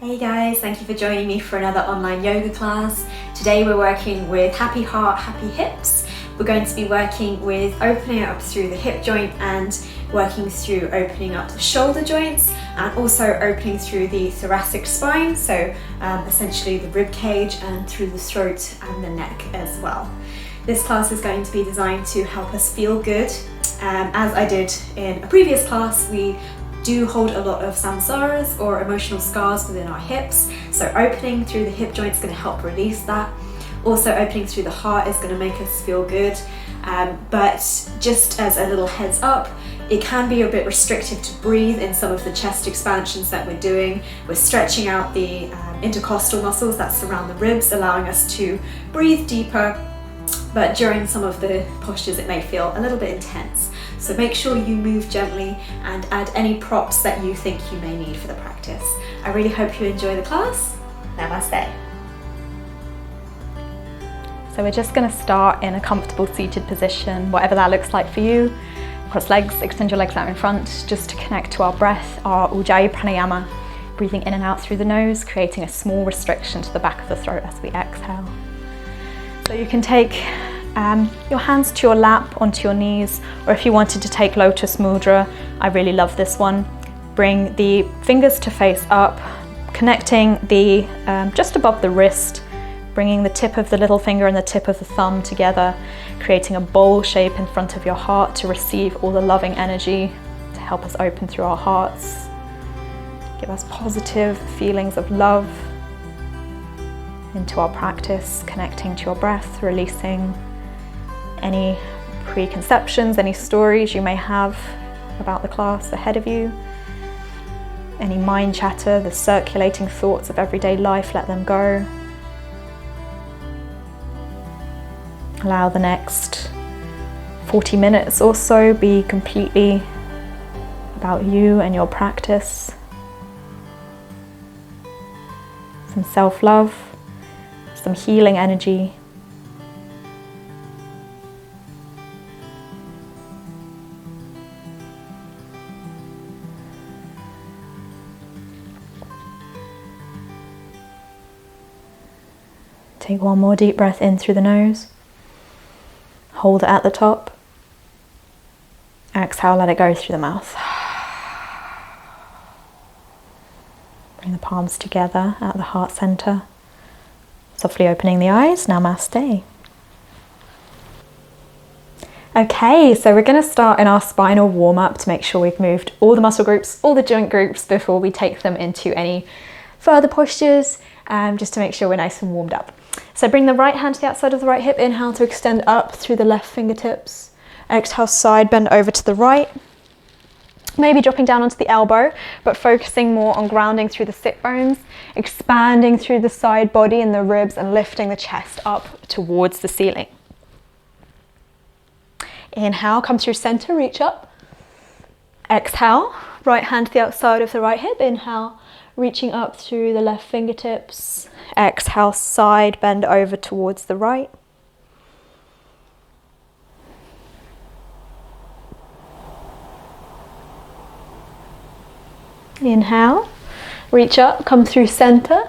Hey guys, thank you for joining me for another online yoga class. Today we're working with happy heart, happy hips. We're going to be working with opening up through the hip joint and working through opening up the shoulder joints and also opening through the thoracic spine, so essentially the rib cage, and through the throat and the neck as well. This class is going to be designed to help us feel good. As I did in a previous class, we do hold a lot of samsaras or emotional scars within our hips, so opening through the hip joint is going to help release that. Also opening through the heart is going to make us feel good, but just as a little heads up, it can be a bit restrictive to breathe in some of the chest expansions that we're doing. We're stretching out the intercostal muscles that surround the ribs, allowing us to breathe deeper, but during some of the postures it may feel a little bit intense. So make sure you move gently and add any props that you think you may need for the practice. I really hope you enjoy the class. Namaste. So we're just going to start in a comfortable seated position, whatever that looks like for you. Cross legs, extend your legs out in front, just to connect to our breath, our Ujjayi pranayama, breathing in and out through the nose, creating a small restriction to the back of the throat as we exhale. So you can take your hands to your lap, onto your knees, or if you wanted to take Lotus Mudra, I really love this one. Bring the fingers to face up, connecting the just above the wrist, bringing the tip of the little finger and the tip of the thumb together, creating a bowl shape in front of your heart to receive all the loving energy to help us open through our hearts, give us positive feelings of love into our practice, connecting to your breath, releasing any preconceptions, any stories you may have about the class ahead of you, any mind chatter, the circulating thoughts of everyday life, let them go. Allow the next 40 minutes or so be completely about you and your practice. Some self-love, some healing energy. Take one more deep breath in through the nose. Hold it at the top. Exhale, let it go through the mouth. Bring the palms together at the heart center. Softly opening the eyes. Namaste. Okay, so we're going to start in our spinal warm-up to make sure we've moved all the muscle groups, all the joint groups before we take them into any further postures, just to make sure we're nice and warmed up. So bring the right hand to the outside of the right hip. Inhale to extend up through the left fingertips. Exhale, side bend over to the right. Maybe dropping down onto the elbow, but focusing more on grounding through the sit bones, expanding through the side body and the ribs, and lifting the chest up towards the ceiling. Inhale, come through center, reach up. Exhale, right hand to the outside of the right hip. Inhale, reaching up through the left fingertips. Exhale, side bend over towards the right. Inhale, reach up, come through center.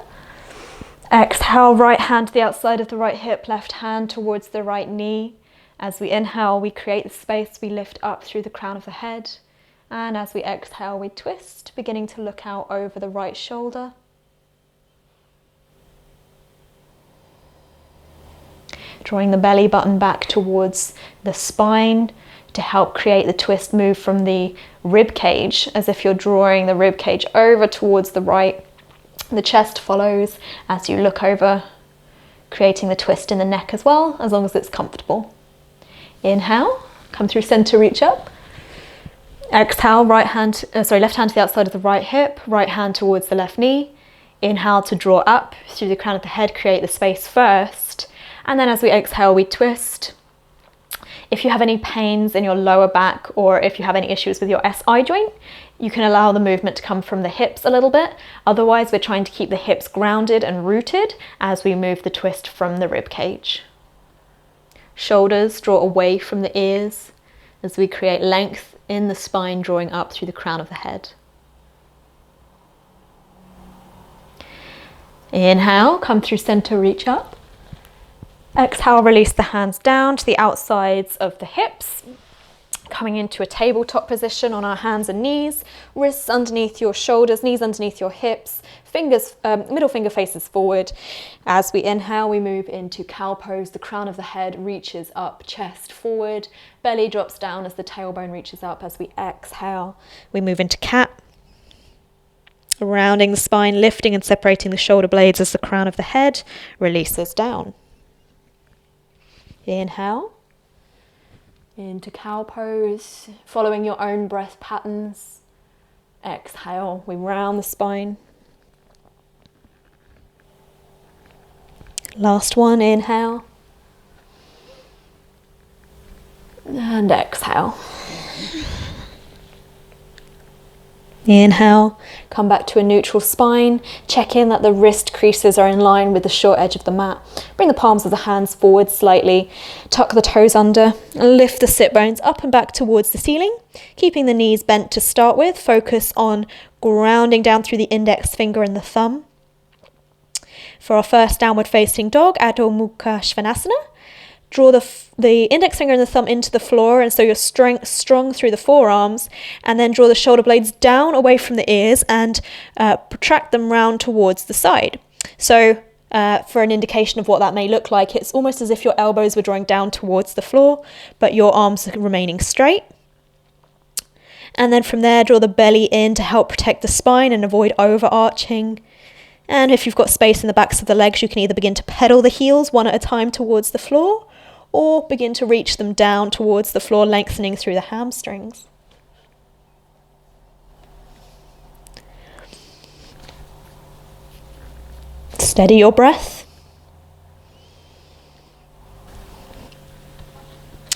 Exhale, right hand to the outside of the right hip, left hand towards the right knee. As we inhale, we create the space, we lift up through the crown of the head. And as we exhale, we twist, beginning to look out over the right shoulder. Drawing the belly button back towards the spine to help create the twist, move from the rib cage as if you're drawing the rib cage over towards the right. The chest follows as you look over, creating the twist in the neck as well, as long as it's comfortable. Inhale, come through center, reach up. Exhale, left hand to the outside of the right hip, right hand towards the left knee. Inhale to draw up through the crown of the head, create the space first. And then as we exhale, we twist. If you have any pains in your lower back, or if you have any issues with your SI joint, you can allow the movement to come from the hips a little bit. Otherwise, we're trying to keep the hips grounded and rooted as we move the twist from the rib cage. Shoulders draw away from the ears as we create length in the spine, drawing up through the crown of the head. Inhale, come through center, reach up. Exhale, release the hands down to the outsides of the hips. Coming into a tabletop position on our hands and knees, wrists underneath your shoulders, knees underneath your hips, fingers, middle finger faces forward. As we inhale, we move into cow pose. The crown of the head reaches up, chest forward, belly drops down as the tailbone reaches up. As we exhale, we move into cat. Rounding the spine, lifting and separating the shoulder blades as the crown of the head releases down. Inhale into cow pose, following your own breath patterns. Exhale, we round the spine. Last one, inhale. And exhale. Inhale, come back to a neutral spine. Check in that the wrist creases are in line with the short edge of the mat. Bring the palms of the hands forward slightly. Tuck the toes under. Lift the sit bones up and back towards the ceiling. Keeping the knees bent to start with. Focus on grounding down through the index finger and the thumb. For our first downward facing dog, Adho Mukha Svanasana. Draw the index finger and the thumb into the floor, and so you're strong through the forearms, and then draw the shoulder blades down away from the ears and protract them round towards the side. So for an indication of what that may look like, it's almost as if your elbows were drawing down towards the floor, but your arms are remaining straight. And then from there, draw the belly in to help protect the spine and avoid overarching. And if you've got space in the backs of the legs, you can either begin to pedal the heels one at a time towards the floor, or begin to reach them down towards the floor, lengthening through the hamstrings. Steady your breath.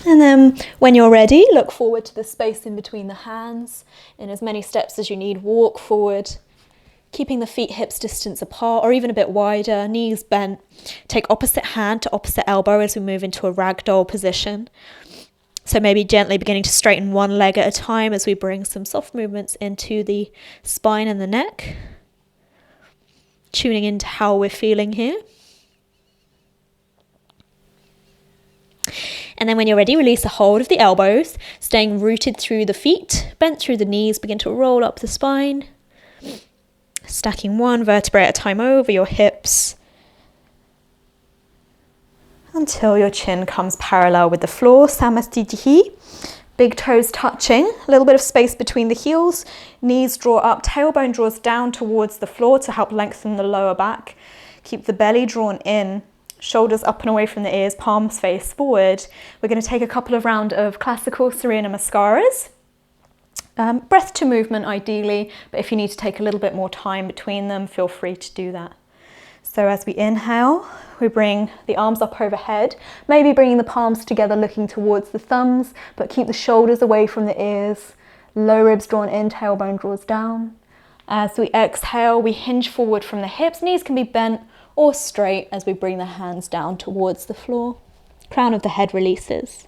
And then when you're ready, look forward to the space in between the hands. In as many steps as you need, walk forward, keeping the feet hips distance apart or even a bit wider, knees bent. Take opposite hand to opposite elbow as we move into a ragdoll position. So maybe gently beginning to straighten one leg at a time as we bring some soft movements into the spine and the neck. Tuning into how we're feeling here. And then when you're ready, release the hold of the elbows, staying rooted through the feet, bent through the knees, begin to roll up the spine. Stacking one vertebrae at a time over your hips until your chin comes parallel with the floor. Samastitihi. Big toes touching, a little bit of space between the heels. Knees draw up, tailbone draws down towards the floor to help lengthen the lower back. Keep the belly drawn in, shoulders up and away from the ears, palms face forward. We're going to take a couple of rounds of classical Surya Namaskaras. Breath to movement ideally, but if you need to take a little bit more time between them, feel free to do that. So as we inhale, we bring the arms up overhead, maybe bringing the palms together looking towards the thumbs, but keep the shoulders away from the ears, low ribs drawn in, tailbone draws down. As we exhale, we hinge forward from the hips, knees can be bent or straight as we bring the hands down towards the floor. Crown of the head releases.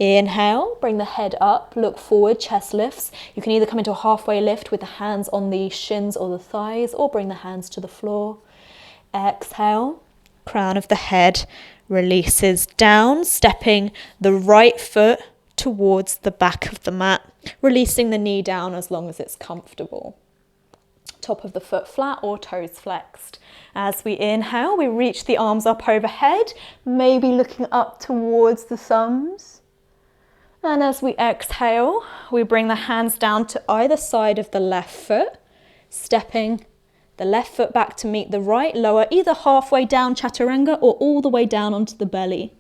Inhale, bring the head up, look forward, chest lifts. You can either come into a halfway lift with the hands on the shins or the thighs, or bring the hands to the floor. Exhale, crown of the head releases down, stepping the right foot towards the back of the mat, releasing the knee down as long as it's comfortable. Top of the foot flat or toes flexed. As we inhale, we reach the arms up overhead, maybe looking up towards the thumbs. And as we exhale, we bring the hands down to either side of the left foot, stepping the left foot back to meet the right, lower either halfway down chaturanga or all the way down onto the belly.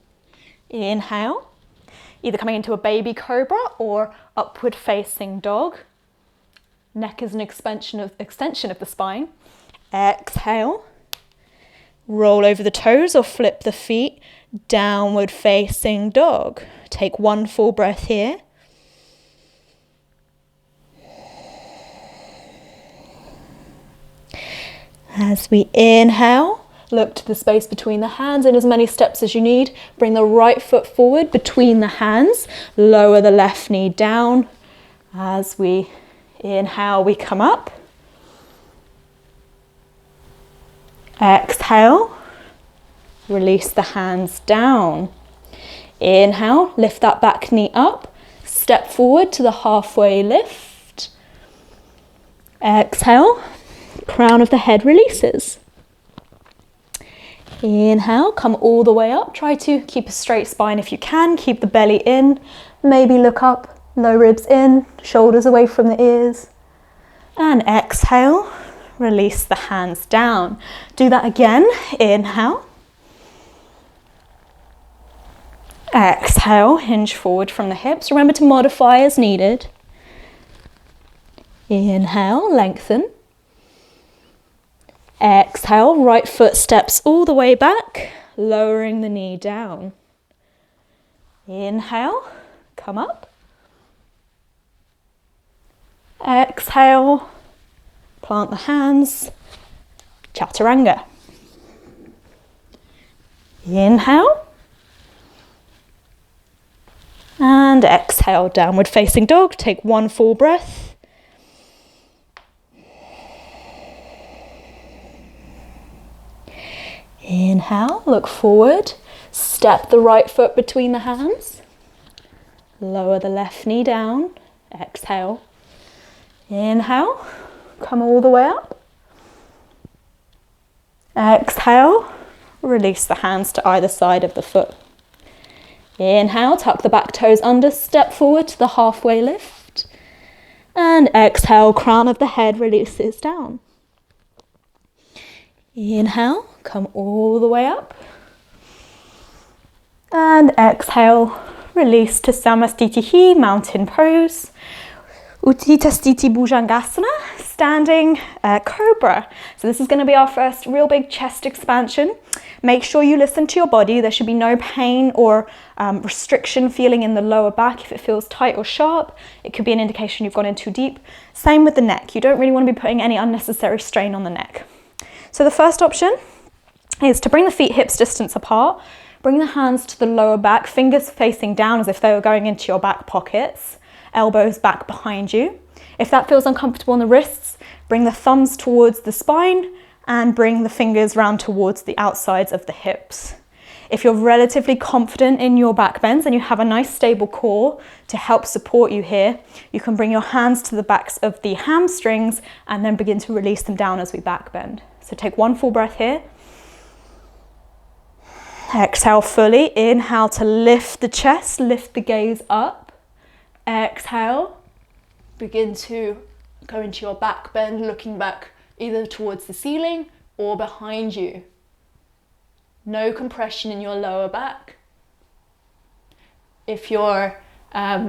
Inhale, either coming into a baby cobra or upward facing dog. Neck is an extension of the spine. Exhale, roll over the toes or flip the feet, downward facing dog. Take one full breath here. As we inhale, look to the space between the hands in as many steps as you need. Bring the right foot forward between the hands. Lower the left knee down. As we inhale, we come up. Exhale, release the hands down. Inhale, lift that back knee up, step forward to the halfway lift. Exhale, crown of the head releases. Inhale, come all the way up. Try to keep a straight spine if you can. Keep the belly in. Maybe look up, low ribs in, shoulders away from the ears. And exhale, release the hands down. Do that again. Inhale. Exhale, hinge forward from the hips. Remember to modify as needed. Inhale, lengthen. Exhale, right foot steps all the way back, lowering the knee down. Inhale, come up. Exhale, plant the hands, chaturanga. Inhale. And exhale, downward facing dog. Take one full breath. Inhale, look forward, step the right foot between the hands, lower the left knee down, exhale, inhale, come all the way up, exhale, release the hands to either side of the foot, inhale, tuck the back toes under, step forward to the halfway lift, and exhale, crown of the head releases down. Inhale, come all the way up. And exhale, release to Samastitihi, mountain pose. Utthita Sthiti Bhujangasana, standing cobra. So this is going to be our first real big chest expansion. Make sure you listen to your body. There should be no pain or restriction feeling in the lower back. If it feels tight or sharp, it could be an indication you've gone in too deep. Same with the neck. You don't really want to be putting any unnecessary strain on the neck. So the first option is to bring the feet hips distance apart, bring the hands to the lower back, fingers facing down as if they were going into your back pockets, elbows back behind you. If that feels uncomfortable on the wrists, bring the thumbs towards the spine and bring the fingers round towards the outsides of the hips. If you're relatively confident in your back bends and you have a nice stable core to help support you here, you can bring your hands to the backs of the hamstrings and then begin to release them down as we back bend. So take one full breath here. Exhale fully. Inhale to lift the chest, lift the gaze up. Exhale, begin to go into your back bend, looking back either towards the ceiling or behind you. No compression in your lower back. If you're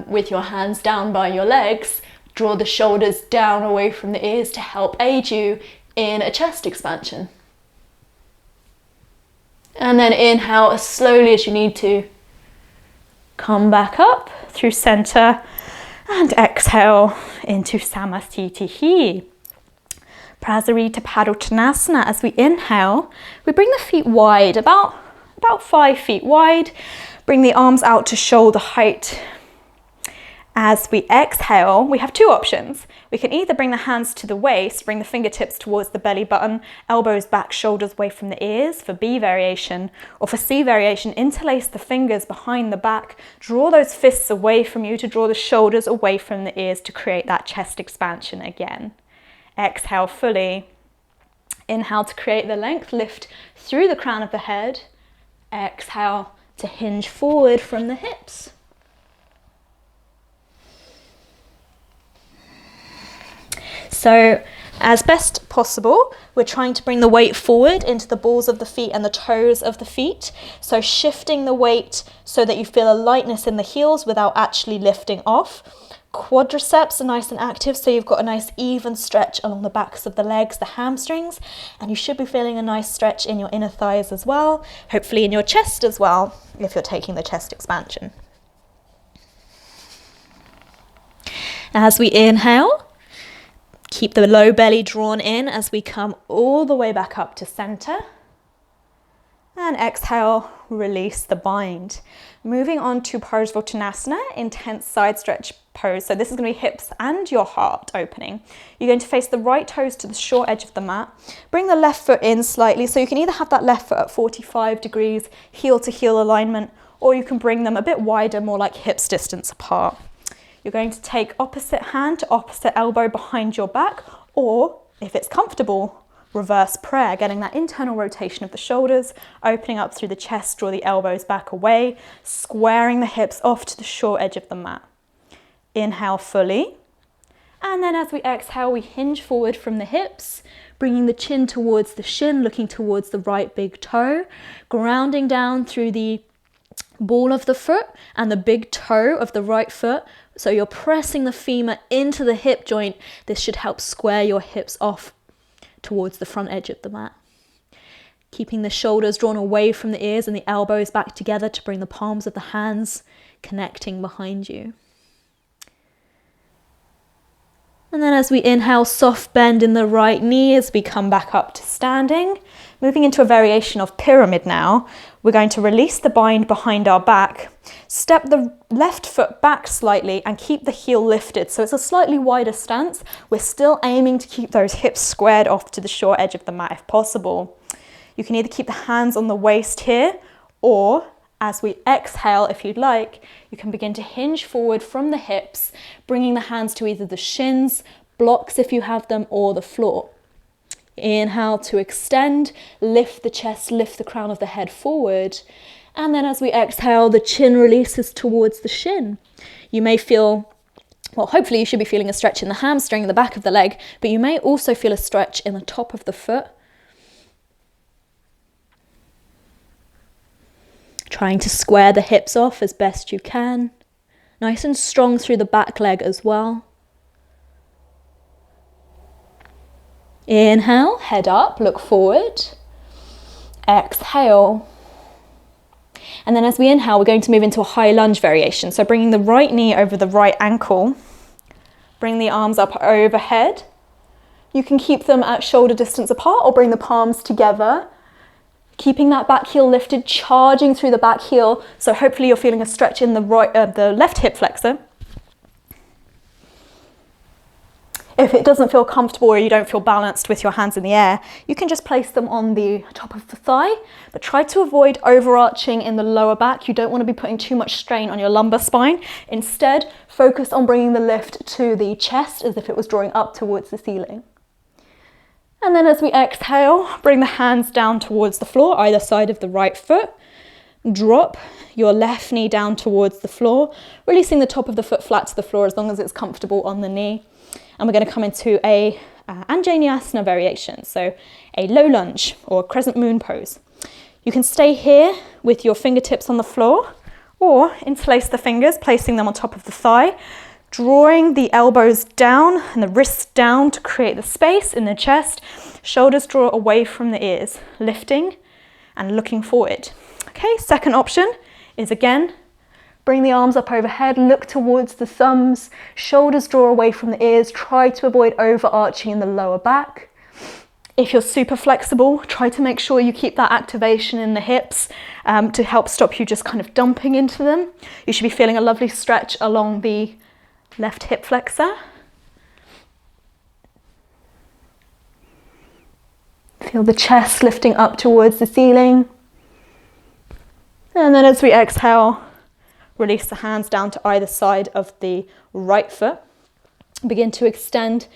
with your hands down by your legs, draw the shoulders down away from the ears to help aid you in a chest expansion. And then inhale as slowly as you need to. Come back up through center and exhale into Samastitihi. Prasarita Padottanasana. As we inhale, we bring the feet wide, about 5 feet wide. Bring the arms out to shoulder height. As we exhale, we have two options. We can either bring the hands to the waist, bring the fingertips towards the belly button, elbows back, shoulders away from the ears for B variation, or for C variation, interlace the fingers behind the back, draw those fists away from you to draw the shoulders away from the ears to create that chest expansion again. Exhale fully. Inhale to create the length, lift through the crown of the head. Exhale to hinge forward from the hips. So as best possible, we're trying to bring the weight forward into the balls of the feet and the toes of the feet. So shifting the weight so that you feel a lightness in the heels without actually lifting off. Quadriceps are nice and active, so you've got a nice even stretch along the backs of the legs, the hamstrings, and you should be feeling a nice stretch in your inner thighs as well, hopefully in your chest as well, if you're taking the chest expansion. As we inhale, keep the low belly drawn in as we come all the way back up to center. And exhale, release the bind. Moving on to Parsvottanasana, intense side stretch pose. So this is going to be hips and your heart opening. You're going to face the right toes to the short edge of the mat. Bring the left foot in slightly. So you can either have that left foot at 45 degrees, heel to heel alignment, or you can bring them a bit wider, more like hips distance apart. You're going to take opposite hand to opposite elbow behind your back, or if it's comfortable, reverse prayer, getting that internal rotation of the shoulders, opening up through the chest, draw the elbows back away, squaring the hips off to the short edge of the mat. Inhale fully. And then as we exhale, we hinge forward from the hips, bringing the chin towards the shin, looking towards the right big toe, grounding down through the ball of the foot and the big toe of the right foot. So you're pressing the femur into the hip joint. This should help square your hips off towards the front edge of the mat. Keeping the shoulders drawn away from the ears and the elbows back together to bring the palms of the hands connecting behind you. And then as we inhale, soft bend in the right knee as we come back up to standing. Moving into a variation of pyramid now. We're going to release the bind behind our back, step the left foot back slightly and keep the heel lifted. So it's a slightly wider stance. We're still aiming to keep those hips squared off to the short edge of the mat if possible. You can either keep the hands on the waist here, or as we exhale, if you'd like, you can begin to hinge forward from the hips, bringing the hands to either the shins, blocks if you have them, or the floor. Inhale to extend, lift the chest, lift the crown of the head forward. And then as we exhale, the chin releases towards the shin. You may feel, well, hopefully you should be feeling a stretch in the hamstring, the back of the leg, but you may also feel a stretch in the top of the foot. Trying to square the hips off as best you can. Nice and strong through the back leg as well. Inhale, head up, look forward. Exhale. And then as we inhale, we're going to move into a high lunge variation. So bringing the right knee over the right ankle. Bring the arms up overhead. You can keep them at shoulder distance apart or bring the palms together. Keeping that back heel lifted, charging through the back heel. So hopefully you're feeling a stretch in the left hip flexor. If it doesn't feel comfortable or you don't feel balanced with your hands in the air, you can just place them on the top of the thigh, but try to avoid overarching in the lower back. You don't want to be putting too much strain on your lumbar spine. Instead, focus on bringing the lift to the chest as if it was drawing up towards the ceiling. And then as we exhale, bring the hands down towards the floor, either side of the right foot. Drop your left knee down towards the floor, releasing the top of the foot flat to the floor as long as it's comfortable on the knee. And we're going to come into a Anjaneyasana variation, so a low lunge or crescent moon pose. You can stay here with your fingertips on the floor or interlace the fingers, placing them on top of the thigh, drawing the elbows down and the wrists down to create the space in the chest. Shoulders draw away from the ears, lifting and looking forward. Okay, second option is again, bring the arms up overhead, look towards the thumbs, shoulders draw away from the ears, try to avoid overarching in the lower back. If you're super flexible, try to make sure you keep that activation in the hips to help stop you just kind of dumping into them. You should be feeling a lovely stretch along the left hip flexor. Feel the chest lifting up towards the ceiling. And then as we exhale, release the hands down to either side of the right foot. Begin to extend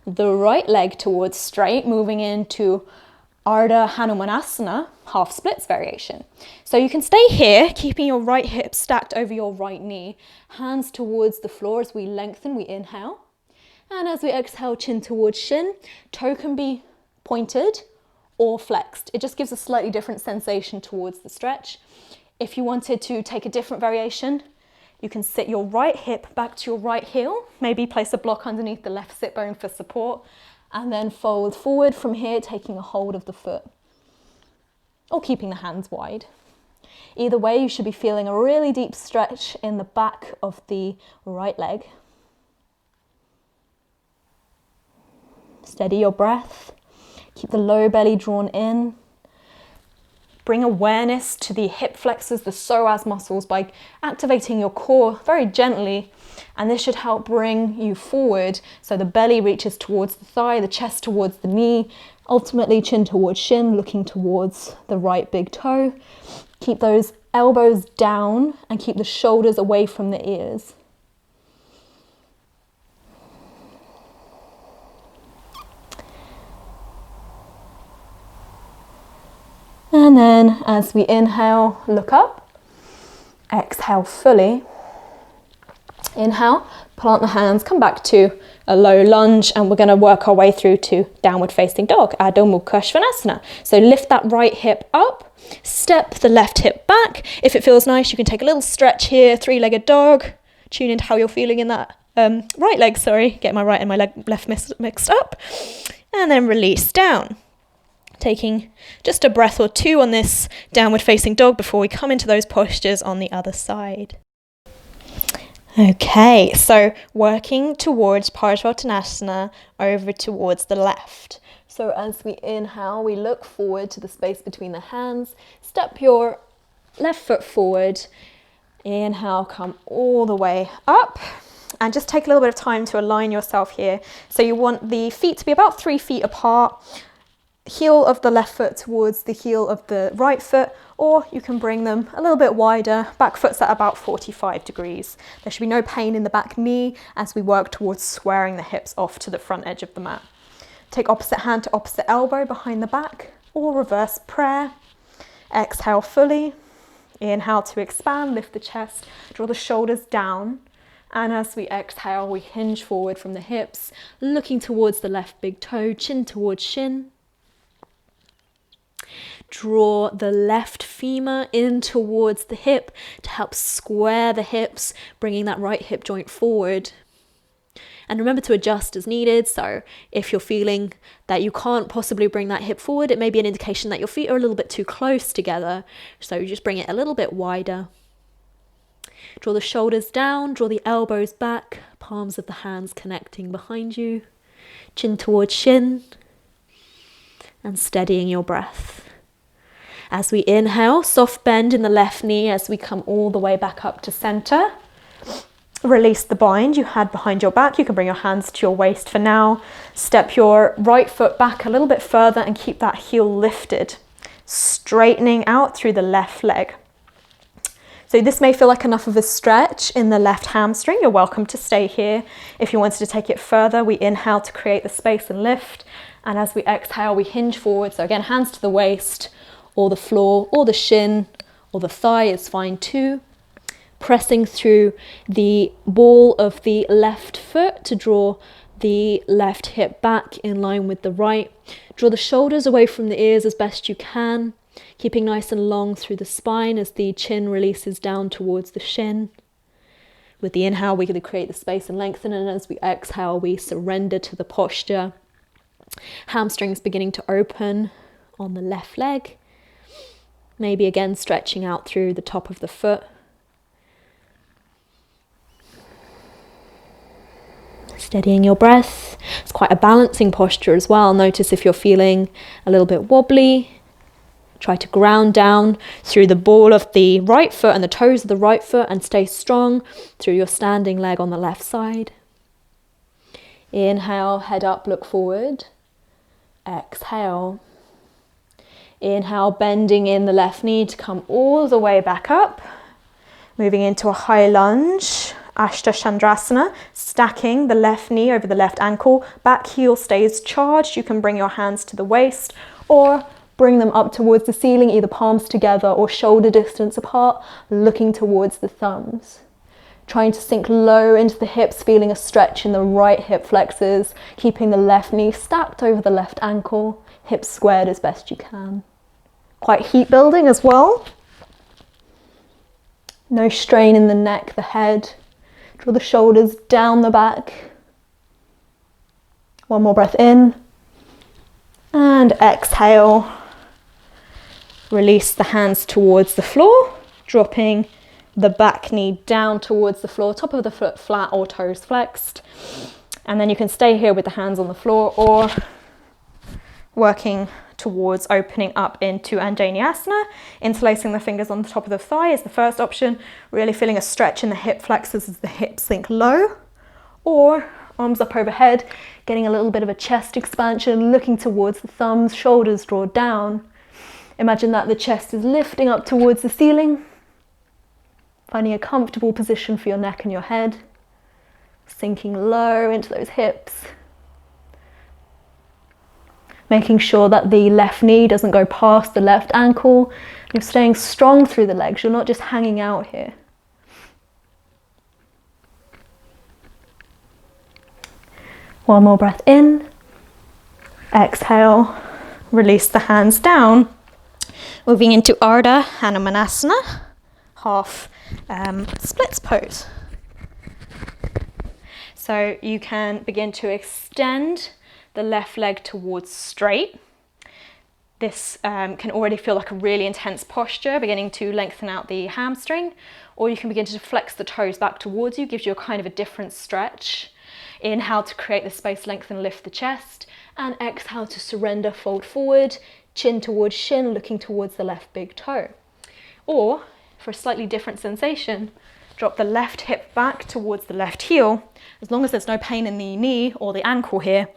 the right leg towards straight, moving into Ardha Hanumanasana, half splits variation. So you can stay here, keeping your right hip stacked over your right knee. Hands towards the floor as we lengthen, we inhale. And as we exhale, chin towards shin. Toe can be pointed or flexed. It just gives a slightly different sensation towards the stretch. If you wanted to take a different variation, you can sit your right hip back to your right heel, maybe place a block underneath the left sit bone for support, and then fold forward from here, taking a hold of the foot, or keeping the hands wide. Either way, you should be feeling a really deep stretch in the back of the right leg. Steady your breath, keep the low belly drawn in. bring awareness to the hip flexors, the psoas muscles, by activating your core very gently. And this should help bring you forward. So the belly reaches towards the thigh, the chest towards the knee, ultimately chin towards shin, looking towards the right big toe. Keep those elbows down and keep the shoulders away from the ears. And then as we inhale, look up. Exhale fully. Inhale, plant the hands, come back to a low lunge, and we're going to work our way through to downward facing dog, Adho Mukha Svanasana. So lift that right hip up, step the left hip back. If it feels nice, you can take a little stretch here, three-legged dog. Tune into how you're feeling in that right leg, get my right and my left mixed up. And then release down. Taking just a breath or two on this downward facing dog before we come into those postures on the other side. Okay, so working towards Parsvottanasana over towards the left. So as we inhale, we look forward to the space between the hands. Step your left foot forward. Inhale, come all the way up. And just take a little bit of time to align yourself here. So you want the feet to be about 3 feet apart. Heel of the left foot towards the heel of the right foot, or you can bring them a little bit wider. Back foot's at about 45 degrees. There should be no pain in the back knee as we work towards squaring the hips off to the front edge of the mat. Take opposite hand to opposite elbow behind the back, or reverse prayer. Exhale fully. Inhale to expand, lift the chest, draw the shoulders down. And as we exhale, we hinge forward from the hips, looking towards the left big toe, chin towards shin. Draw the left femur in towards the hip to help square the hips, bringing that right hip joint forward. And remember to adjust as needed. So if you're feeling that you can't possibly bring that hip forward, it may be an indication that your feet are a little bit too close together. So just bring it a little bit wider. Draw the shoulders down, draw the elbows back, palms of the hands connecting behind you, chin towards shin, and steadying your breath. As we inhale, soft bend in the left knee as we come all the way back up to center. Release the bind you had behind your back. You can bring your hands to your waist for now. Step your right foot back a little bit further and keep that heel lifted, straightening out through the left leg. So this may feel like enough of a stretch in the left hamstring. You're welcome to stay here. If you wanted to take it further, we inhale to create the space and lift. And as we exhale, we hinge forward. So again, hands to the waist, or the floor, or the shin, or the thigh is fine too. Pressing through the ball of the left foot to draw the left hip back in line with the right. Draw the shoulders away from the ears as best you can, keeping nice and long through the spine as the chin releases down towards the shin. With the inhale, we're going to create the space and lengthen, and as we exhale, we surrender to the posture. Hamstrings beginning to open on the left leg. Maybe again stretching out through the top of the foot. Steadying your breath. It's quite a balancing posture as well. Notice if you're feeling a little bit wobbly. Try to ground down through the ball of the right foot and the toes of the right foot, and stay strong through your standing leg on the left side. Inhale, head up, look forward. Exhale. Inhale, bending in the left knee to come all the way back up. Moving into a high lunge, Ashta Chandrasana, stacking the left knee over the left ankle. Back heel stays charged. You can bring your hands to the waist or bring them up towards the ceiling, either palms together or shoulder distance apart, looking towards the thumbs. Trying to sink low into the hips, feeling a stretch in the right hip flexors, keeping the left knee stacked over the left ankle, hips squared as best you can. Quite heat building as well. No strain in the neck, the head. Draw the shoulders down the back. One more breath in. And exhale. Release the hands towards the floor, dropping the back knee down towards the floor, top of the foot flat or toes flexed. And then you can stay here with the hands on the floor, or working towards opening up into Anjaneyasana. Interlacing the fingers on the top of the thigh is the first option, really feeling a stretch in the hip flexors as the hips sink low. Or arms up overhead, getting a little bit of a chest expansion, looking towards the thumbs, shoulders draw down. Imagine that the chest is lifting up towards the ceiling, finding a comfortable position for your neck and your head, sinking low into those hips. Making sure that the left knee doesn't go past the left ankle. You're staying strong through the legs, you're not just hanging out here. One more breath in, exhale, release the hands down. Moving into Ardha Hanumanasana, half splits pose. So you can begin to extend the left leg towards straight. This can already feel like a really intense posture, beginning to lengthen out the hamstring, or you can begin to flex the toes back towards you, gives you a kind of a different stretch. Inhale to create the space, lengthen, lift the chest, and exhale to surrender, fold forward, chin towards shin, looking towards the left big toe. Or, for a slightly different sensation, drop the left hip back towards the left heel, as long as there's no pain in the knee or the ankle here.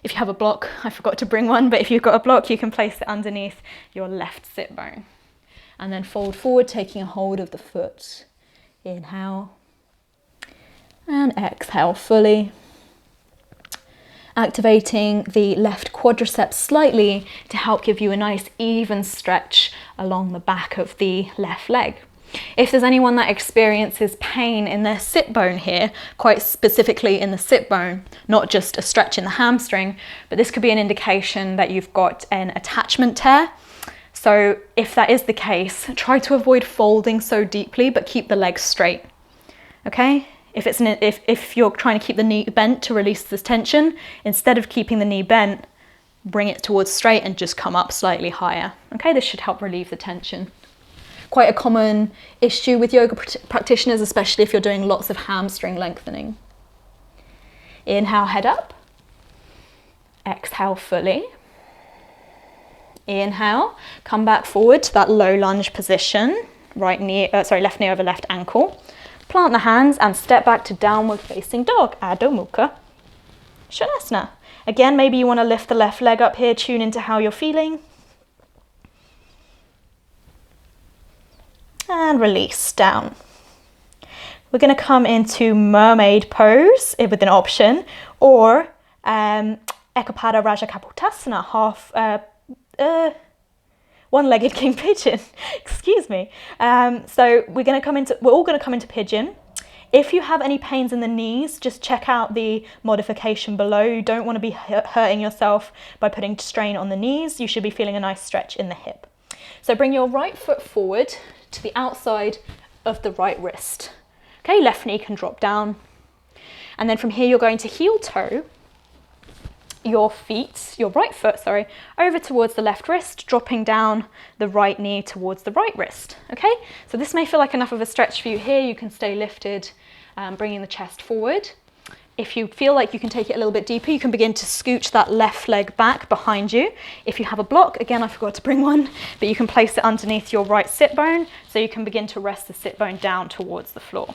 If you have a block, I forgot to bring one, but if you've got a block, you can place it underneath your left sit bone. And then fold forward, taking a hold of the foot. Inhale and exhale fully. Activating the left quadriceps slightly to help give you a nice even stretch along the back of the left leg. If there's anyone that experiences pain in their sit bone here, quite specifically in the sit bone, not just a stretch in the hamstring, but this could be an indication that you've got an attachment tear. So if that is the case, try to avoid folding so deeply, but keep the legs straight, okay? If you're trying to keep the knee bent to release this tension, instead of keeping the knee bent, bring it towards straight and just come up slightly higher, okay? This should help relieve the tension. Quite a common issue with yoga practitioners, especially if you're doing lots of hamstring lengthening. Inhale, head up. Exhale fully. Inhale, come back forward to that low lunge position. Left knee over left ankle. Plant the hands and step back to downward facing dog, Adho Mukha Svanasana. Again, maybe you want to lift the left leg up here, tune into how you're feeling. And release down. We're going to come into mermaid pose with an option, or Ekapada Rajakapotasana, half one-legged king pigeon. Excuse me. So we're all going to come into pigeon. If you have any pains in the knees, just check out the modification below. You don't want to be hurting yourself by putting strain on the knees. You should be feeling a nice stretch in the hip. So bring your right foot forward to the outside of the right wrist. Okay, left knee can drop down. And then from here, you're going to heel toe your right foot, over towards the left wrist, dropping down the right knee towards the right wrist. Okay, so this may feel like enough of a stretch for you here. You can stay lifted, bringing the chest forward. If you feel like you can take it a little bit deeper, you can begin to scooch that left leg back behind you. If you have a block, again, I forgot to bring one, but you can place it underneath your right sit bone, so you can begin to rest the sit bone down towards the floor.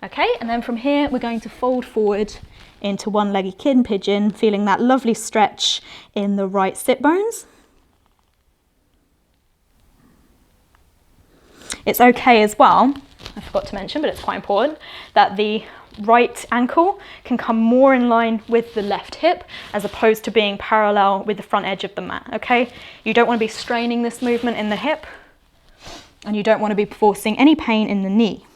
Okay, and then from here, we're going to fold forward into one-legged king pigeon, feeling that lovely stretch in the right sit bones. It's okay as well, I forgot to mention, but it's quite important, that the right ankle can come more in line with the left hip as opposed to being parallel with the front edge of the mat, okay? You don't want to be straining this movement in the hip, and you don't want to be forcing any pain in the knee.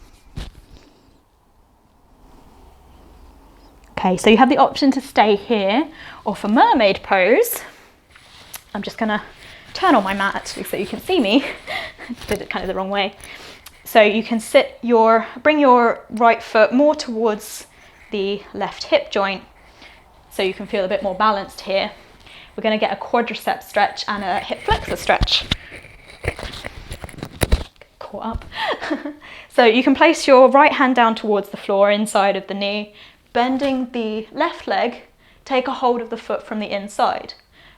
Okay, so you have the option to stay here, or for mermaid pose, I'm just gonna turn on my mat actually so you can see me. Did it kind of the wrong way. So you can bring your right foot more towards the left hip joint so you can feel a bit more balanced here. We're going to get a quadricep stretch and a hip flexor stretch. Caught up. So you can place your right hand down towards the floor inside of the knee, bending the left leg, take a hold of the foot from the inside.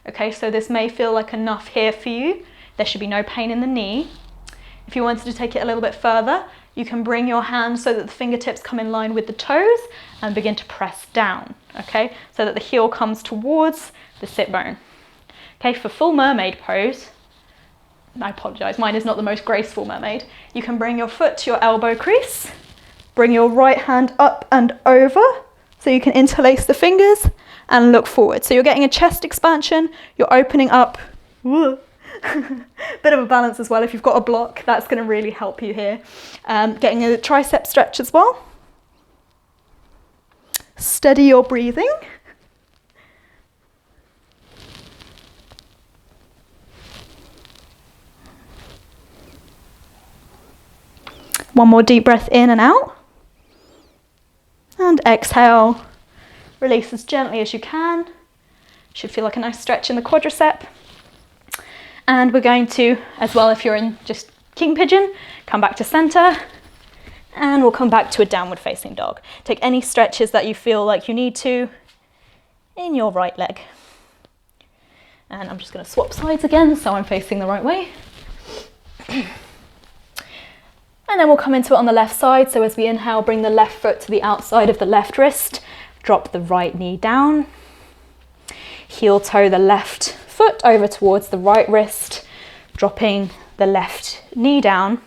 Okay, so this may feel like enough here for you. There should be no pain in the knee. If you wanted to take it a little bit further, you can bring your hands so that the fingertips come in line with the toes and begin to press down, okay? So that the heel comes towards the sit bone. Okay, for full mermaid pose, I apologize, mine is not the most graceful mermaid. You can bring your foot to your elbow crease, bring your right hand up and over so you can interlace the fingers and look forward. So you're getting a chest expansion, you're opening up. Bit of a balance as well. If you've got a block, that's going to really help you here. Getting a tricep stretch as well. Steady your breathing. One more deep breath in and out. And exhale. Release as gently as you can. Should feel like a nice stretch in the quadricep. And we're going to, as well, if you're in just king pigeon, come back to center. And we'll come back to a downward facing dog. Take any stretches that you feel like you need to in your right leg. And I'm just going to swap sides again so I'm facing the right way. And then we'll come into it on the left side. So as we inhale, bring the left foot to the outside of the left wrist. Drop the right knee down. Heel toe the left foot over towards the right wrist. Dropping the left knee down.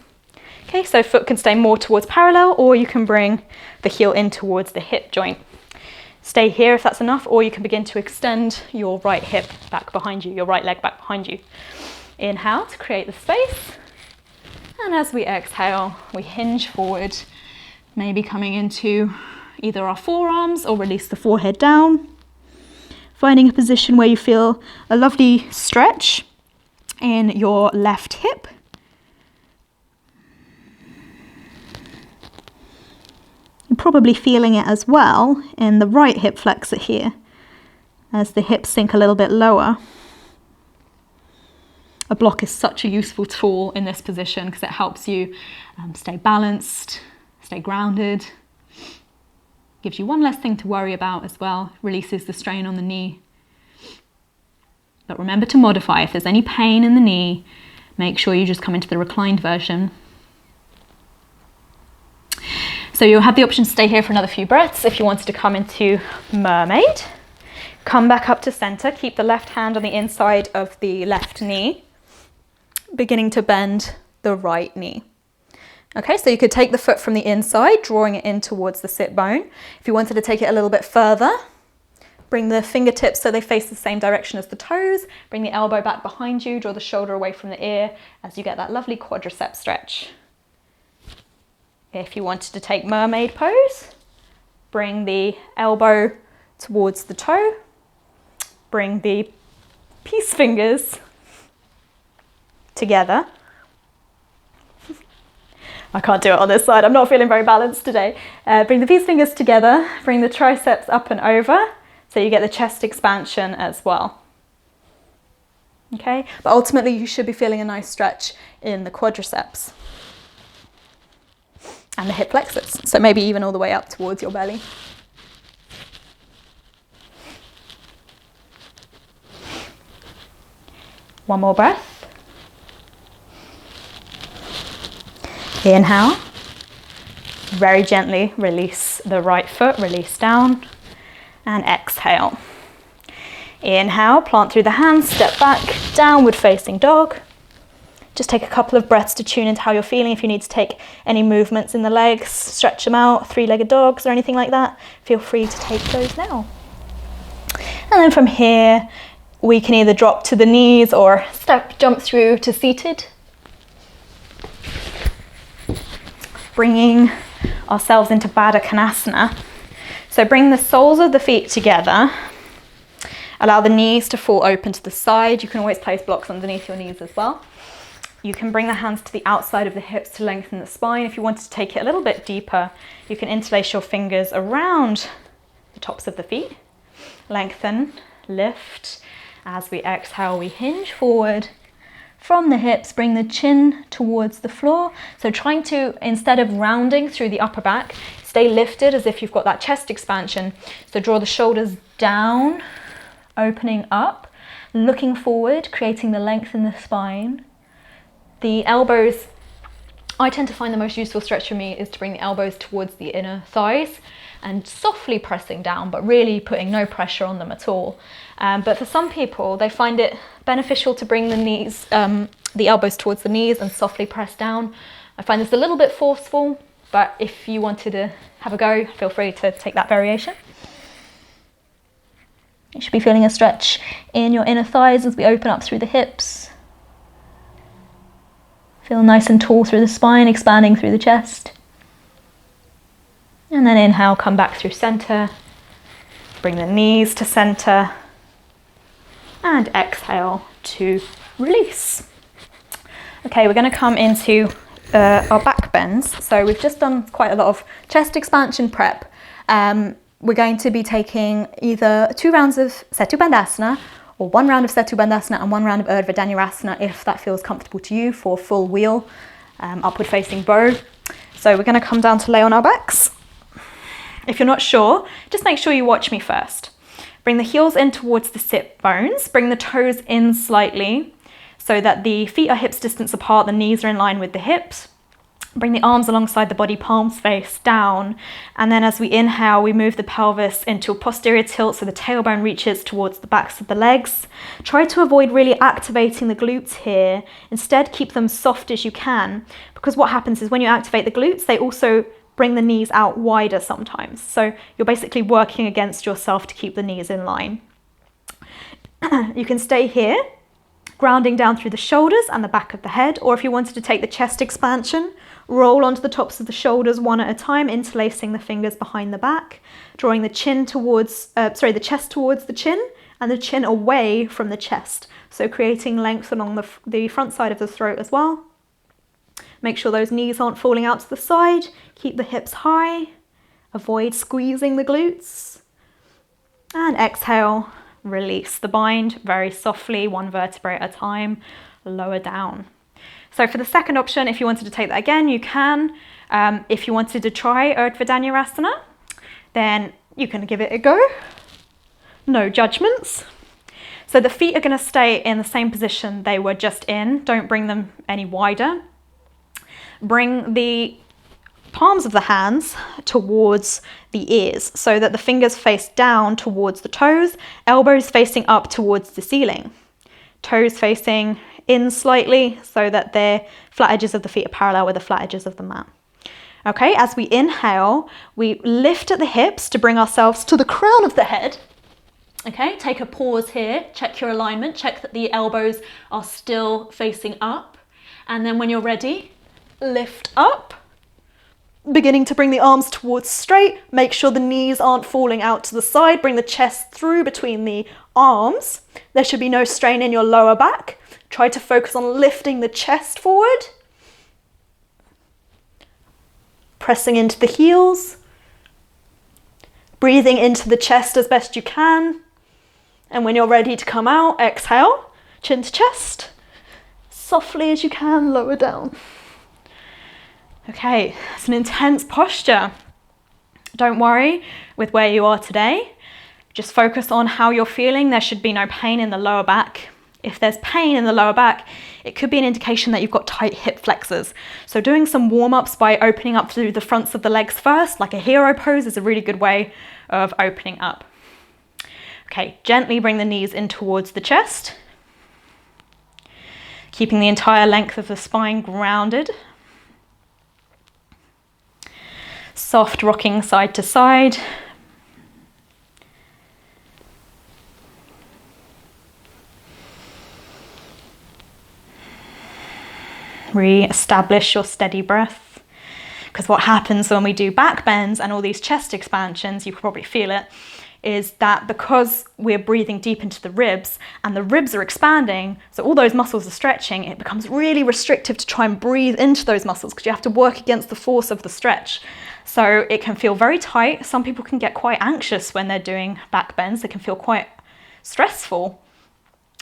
Okay, so foot can stay more towards parallel, or you can bring the heel in towards the hip joint. Stay here if that's enough, or you can begin to extend your right hip back behind you, your right leg back behind you. Inhale to create the space. And as we exhale, we hinge forward, maybe coming into either our forearms or release the forehead down. Finding a position where you feel a lovely stretch in your left hip. You're probably feeling it as well in the right hip flexor here, as the hips sink a little bit lower. A block is such a useful tool in this position because it helps you stay balanced, stay grounded. Gives you one less thing to worry about as well, releases the strain on the knee. But remember to modify. If there's any pain in the knee, make sure you just come into the reclined version. So you'll have the option to stay here for another few breaths. If you wanted to come into mermaid, come back up to center, keep the left hand on the inside of the left knee, beginning to bend the right knee. Okay, so you could take the foot from the inside, drawing it in towards the sit bone. If you wanted to take it a little bit further, bring the fingertips so they face the same direction as the toes, bring the elbow back behind you, draw the shoulder away from the ear as you get that lovely quadricep stretch. If you wanted to take mermaid pose, bring the elbow towards the toe, bring the peace fingers together. I can't do it on this side, I'm not feeling very balanced today. Bring the peace fingers together, bring the triceps up and over, so you get the chest expansion as well. Okay, but ultimately you should be feeling a nice stretch in the quadriceps and the hip flexors, so maybe even all the way up towards your belly. One more breath. Inhale, very gently release the right foot, release down, and exhale. Inhale, plant through the hands, step back, downward facing dog. Just take a couple of breaths to tune into how you're feeling. If you need to take any movements in the legs, stretch them out, three-legged dogs or anything like that, feel free to take those now. And then from here, we can either drop to the knees or jump through to seated. Bringing ourselves into Baddha Konasana. So bring the soles of the feet together. Allow the knees to fall open to the side. You can always place blocks underneath your knees as well. You can bring the hands to the outside of the hips to lengthen the spine. If you wanted to take it a little bit deeper, you can interlace your fingers around the tops of the feet. Lengthen, lift. As we exhale, we hinge forward. From the hips, bring the chin towards the floor. So trying to, instead of rounding through the upper back, stay lifted as if you've got that chest expansion. So draw the shoulders down, opening up. looking forward, creating the length in the spine. The elbows, I tend to find the most useful stretch for me is to bring the elbows towards the inner thighs and softly pressing down, but really putting no pressure on them at all. But for some people, they find it beneficial to bring the knees, the elbows towards the knees and softly press down. I find this a little bit forceful, but if you wanted to have a go, feel free to take that variation. You should be feeling a stretch in your inner thighs as we open up through the hips. Feel nice and tall through the spine, expanding through the chest. And then inhale, come back through center. Bring the knees to center. And exhale to release. Okay, we're going to come into our back bends. So we've just done quite a lot of chest expansion prep. We're going to be taking either 2 rounds of Setu Bandhasana or 1 round of Setu Bandhasana and 1 round of Urdhva Dhanurasana if that feels comfortable to you for full wheel, upward facing bow. So we're going to come down to lay on our backs. If you're not sure, just make sure you watch me first. Bring the heels in towards the sit bones, bring the toes in slightly so that the feet are hips distance apart, the knees are in line with the hips. Bring the arms alongside the body, palms face down. And then as we inhale, we move the pelvis into a posterior tilt so the tailbone reaches towards the backs of the legs. Try to avoid really activating the glutes here. Instead, keep them soft as you can, because what happens is when you activate the glutes, they also bring the knees out wider sometimes. So you're basically working against yourself to keep the knees in line. You can stay here, grounding down through the shoulders and the back of the head, or if you wanted to take the chest expansion, roll onto the tops of the shoulders one at a time, interlacing the fingers behind the back, drawing the chin towards, the chest towards the chin and the chin away from the chest. So creating length along the front side of the throat as well. Make sure those knees aren't falling out to the side. Keep the hips high. Avoid squeezing the glutes. And exhale, release the bind very softly, 1 vertebrae at a time, lower down. So for the second option, if you wanted to take that again, you can. If you wanted to try Urdhva Dhanurasana, then you can give it a go. No judgments. So the feet are going to stay in the same position they were just in. Don't bring them any wider. Bring the palms of the hands towards the ears so that the fingers face down towards the toes, elbows facing up towards the ceiling. Toes facing in slightly so that the flat edges of the feet are parallel with the flat edges of the mat. Okay, as we inhale, we lift at the hips to bring ourselves to the crown of the head. Okay, take a pause here, check your alignment, check that the elbows are still facing up. And then when you're ready, lift up, beginning to bring the arms towards straight. Make sure the knees aren't falling out to the side. Bring the chest through between the arms. There should be no strain in your lower back. Try to focus on lifting the chest forward. Pressing into the heels. Breathing into the chest as best you can. And when you're ready to come out, exhale, chin to chest. Softly as you can, lower down. Okay, it's an intense posture. Don't worry with where you are today. Just focus on how you're feeling. There should be no pain in the lower back. If there's pain in the lower back, it could be an indication that you've got tight hip flexors. So doing some warm-ups by opening up through the fronts of the legs first, like a hero pose, is a really good way of opening up. Okay, gently bring the knees in towards the chest, keeping the entire length of the spine grounded. Soft rocking side to side. Re-establish your steady breath. Because what happens when we do back bends and all these chest expansions, you can probably feel it, is that because we're breathing deep into the ribs and the ribs are expanding, so all those muscles are stretching, it becomes really restrictive to try and breathe into those muscles because you have to work against the force of the stretch. So it can feel very tight. Some people can get quite anxious when they're doing back bends. They can feel quite stressful.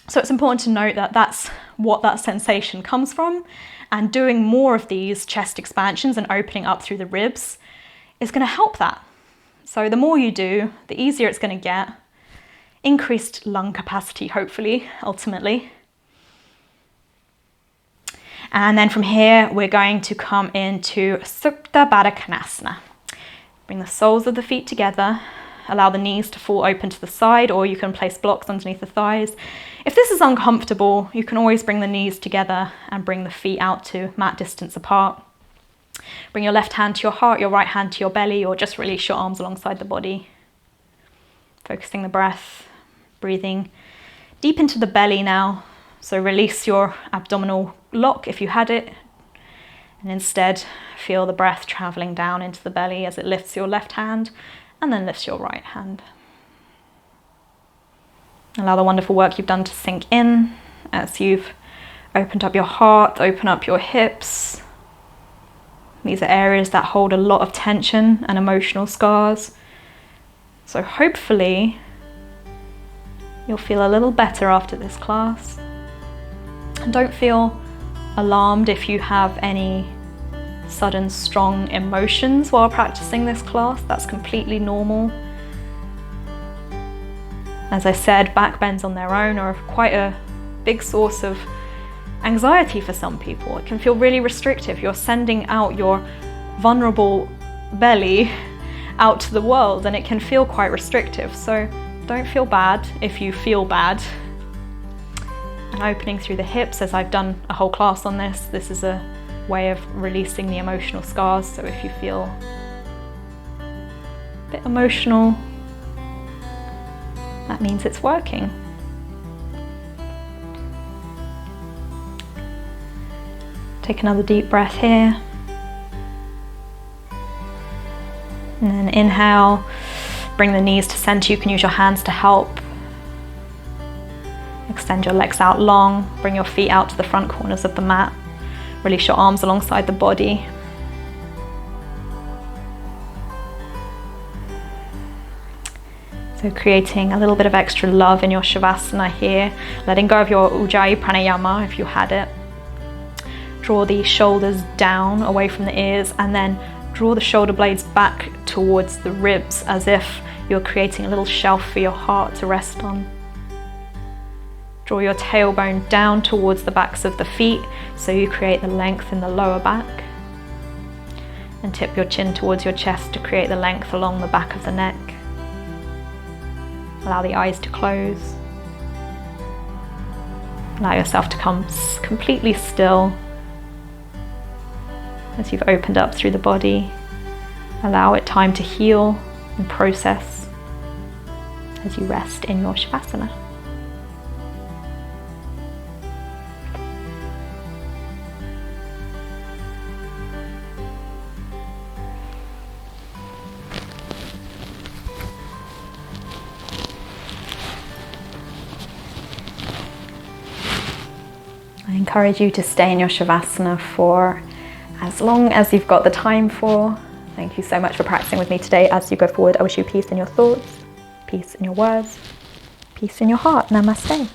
So it's important to note that that's what that sensation comes from. And doing more of these chest expansions and opening up through the ribs is going to help that. So the more you do, the easier it's going to get. increased lung capacity, hopefully, ultimately. And then from here, we're going to come into Supta Baddha Konasana. Bring the soles of the feet together. Allow the knees to fall open to the side, or you can place blocks underneath the thighs. If this is uncomfortable, you can always bring the knees together and bring the feet out to mat distance apart. Bring your left hand to your heart, your right hand to your belly, or just release your arms alongside the body. Focusing the breath, breathing deep into the belly now. So release your abdominal lock if you had it, and instead feel the breath traveling down into the belly as it lifts your left hand and then lifts your right hand. Allow the wonderful work you've done to sink in as you've opened up your heart, open up your hips. These are areas that hold a lot of tension and emotional scars. So hopefully you'll feel a little better after this class. And don't feel alarmed if you have any sudden strong emotions while practicing this class. That's completely normal. As I said, back bends on their own are quite a big source of anxiety for some people. It can feel really restrictive. You're sending out your vulnerable belly out to the world, and it can feel quite restrictive. So don't feel bad if you feel bad. And opening through the hips, as I've done a whole class on this, this is a way of releasing the emotional scars. So if you feel a bit emotional, that means it's working. Take another deep breath here. And then inhale, bring the knees to center. You can use your hands to help. Extend your legs out long, bring your feet out to the front corners of the mat. Release your arms alongside the body. So creating a little bit of extra love in your Shavasana here, letting go of your Ujjayi Pranayama if you had it. Draw the shoulders down away from the ears, and then draw the shoulder blades back towards the ribs as if you're creating a little shelf for your heart to rest on. Draw your tailbone down towards the backs of the feet so you create the length in the lower back. And tip your chin towards your chest to create the length along the back of the neck. Allow the eyes to close. Allow yourself to come completely still as you've opened up through the body. Allow it time to heal and process as you rest in your Shavasana. I encourage you to stay in your Shavasana for as long as you've got the time for. Thank you so much for practicing with me today. As you go forward, I wish you peace in your thoughts, peace in your words, peace in your heart. Namaste.